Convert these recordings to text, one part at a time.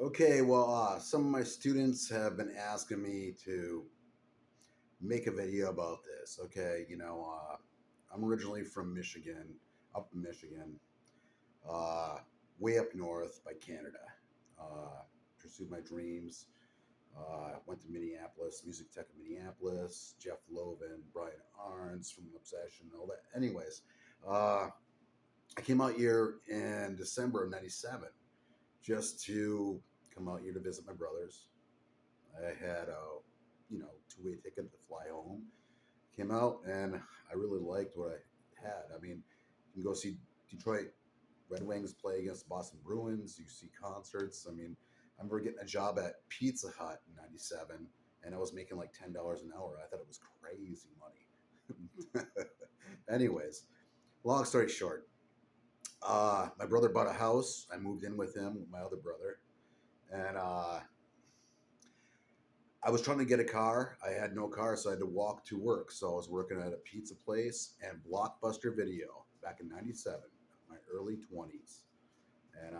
Okay, well, some of my students have been asking me to make a video about this. Okay, I'm originally from Michigan, up in Michigan, uh, way up north by Canada. Uh, Pursued my dreams. Went to Minneapolis, Music Tech in Minneapolis, Jeff Loven, Brian Arns from Obsession, all that. Anyways, uh, I came out here in December of '97 just to come out here to visit my brothers. I had a, two-way ticket to fly home. Came out and I really liked what I had. I mean, you can go see Detroit Red Wings play against the Boston Bruins. You see concerts. I mean, I remember getting a job at Pizza Hut in '97, and I was making like $10 an hour. I thought it was crazy money. Anyways, long story short, my brother bought a house. I moved in with him, with my other brother, and I was trying to get a car. I had no car, so I had to walk to work. So I was working at a pizza place and Blockbuster Video back in '97, my early 20s. And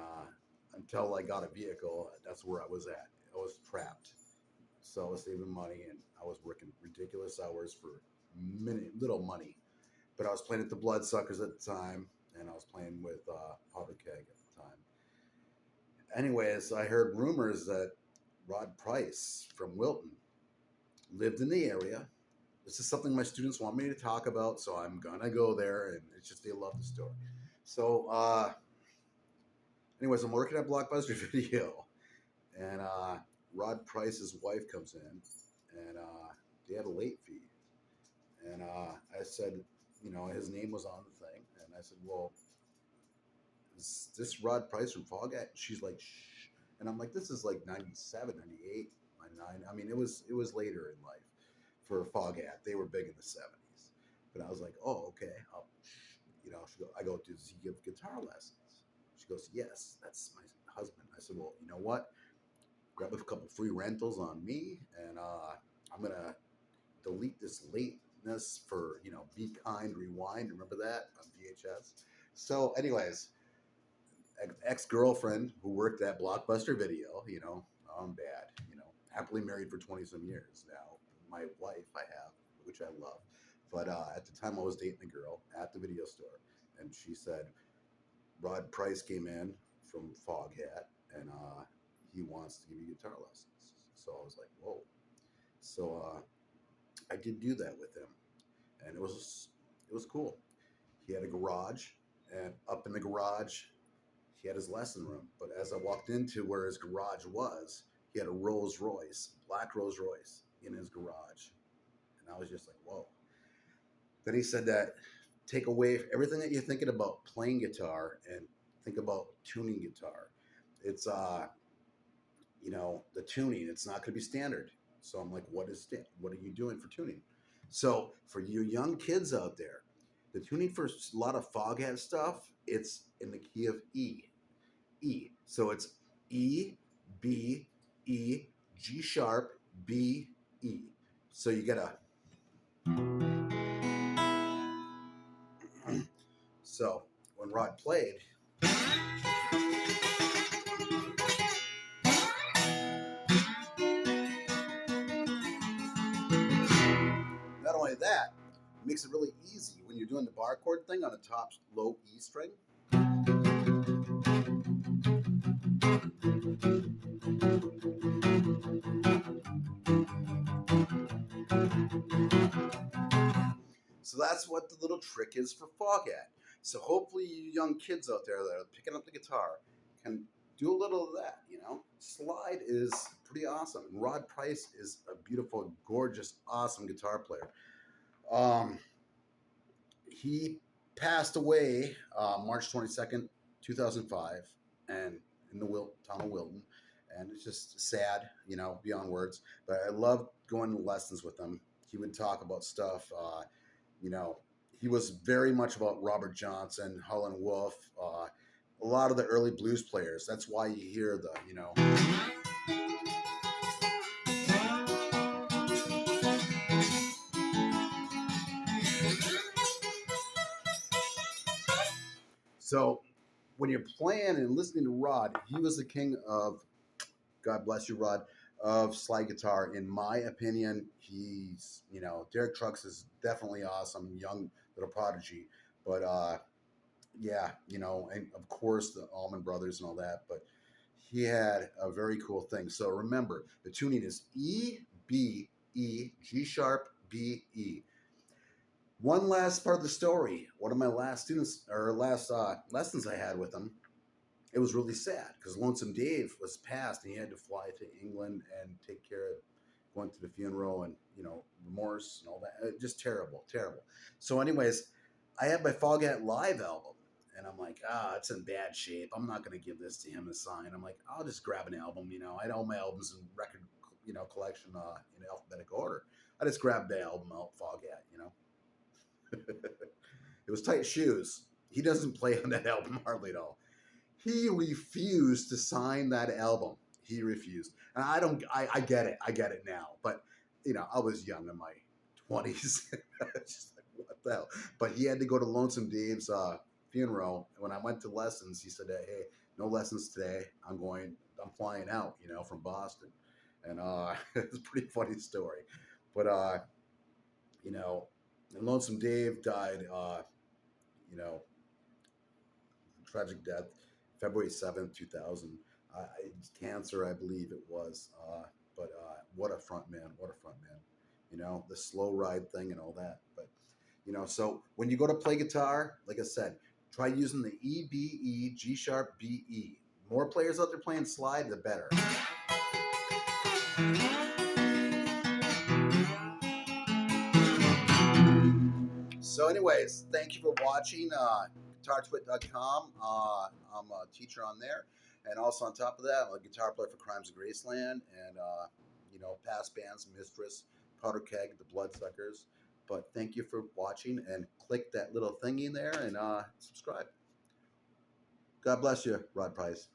until I got a vehicle, that's where I was at. I was trapped. So I was saving money and I was working ridiculous hours for little money. But I was playing at the Bloodsuckers at the time, and I was playing with Powder Keg at the time. Anyways, I heard rumors that Rod Price from Wilton lived in the area. This is something my students want me to talk about, so I'm gonna go there, and it's just they love the story. So, anyways, I'm working at Blockbuster Video, and Rod Price's wife comes in, and they had a late fee, and I said, his name was on the thing, and I said, well, is this Rod Price from Foghat? She's like, shh, and I'm like, this is like '97, '98, '99. I mean, it was later in life for Foghat. They were big in the '70s, but I was like, oh, okay. I go, does he give guitar lessons? She goes, yes, that's my husband. I said, well, you know what? Grab a couple free rentals on me, and I'm gonna delete this lateness for Be Kind Rewind. Remember that on VHS? So, anyways, ex girlfriend who worked at Blockbuster Video, I'm bad, happily married for 20 some years now. My wife I have, which I love. But at the time I was dating a girl at the video store, and she said, Rod Price came in from Foghat, and he wants to give you guitar lessons. So I was like, whoa. So I did do that with him, and it was cool. He had a garage, and up in the garage he had his lesson room. But as I walked into where his garage was, he had a Rolls Royce, black Rolls Royce, in his garage. And I was just like, whoa. Then he said that take away everything that you're thinking about playing guitar and think about tuning guitar. It's the tuning, it's not going to be standard. So I'm like, what are you doing for tuning? So for you young kids out there, the tuning for a lot of Foghat stuff, it's in the key of E. E. So it's E, B, E, G sharp, B, E. So you get a. So when Rod played, not only that, it makes it really easy when you're doing the bar chord thing on the top low E string. So that's what the little trick is for Foghat. So hopefully you young kids out there that are picking up the guitar can do a little of that, Slide is pretty awesome. And Rod Price is a beautiful, gorgeous, awesome guitar player. He passed away March 22nd, 2005, and in the town of Wilton. And it's just sad, beyond words. But I loved going to lessons with him. He would talk about stuff. You know, he was very much about Robert Johnson, Howlin' Wolf, a lot of the early blues players. That's why you hear the. So when you're playing and listening to Rod, he was the king of God bless you, Rod, of slide guitar. In my opinion, he's, Derek Trucks is definitely awesome, young little prodigy. But yeah, and of course the Allman Brothers and all that. But he had a very cool thing. So remember, the tuning is E, B, E, G sharp, B, E. One last part of the story. One of my last students or last lessons I had with him, it was really sad because Lonesome Dave was passed and he had to fly to England and take care of going to the funeral and remorse and all that. Just terrible, terrible. So, anyways, I had my Foghat Live album, and I'm like, it's in bad shape. I'm not going to give this to him to sign. I'm like, I'll just grab an album. I had all my albums in record, collection in alphabetical order. I just grabbed the album out, Foghat. It was Tight Shoes. He doesn't play on that album hardly at all. He refused to sign that album. He refused. And I get it. I get it now. But, I was young in my 20s. Just like, what the hell? But he had to go to Lonesome Dave's funeral. And when I went to lessons, he said, hey, no lessons today. I'm flying out, from Boston. And it's a pretty funny story. But, and Lonesome Dave died, tragic death, February 7th, 2000. Cancer, I believe it was. But what a front man. What a front man. The slow ride thing and all that. But, so when you go to play guitar, like I said, try using the E, B, E, G sharp, B, E. More players out there playing slide, the better. So, anyways, thank you for watching GuitarTwit.com. I'm a teacher on there. And also on top of that, I'm a guitar player for Crimes of Graceland and, past bands, Mistress, Powder Keg, the Bloodsuckers. But thank you for watching and click that little thingy there and subscribe. God bless you, Rod Price.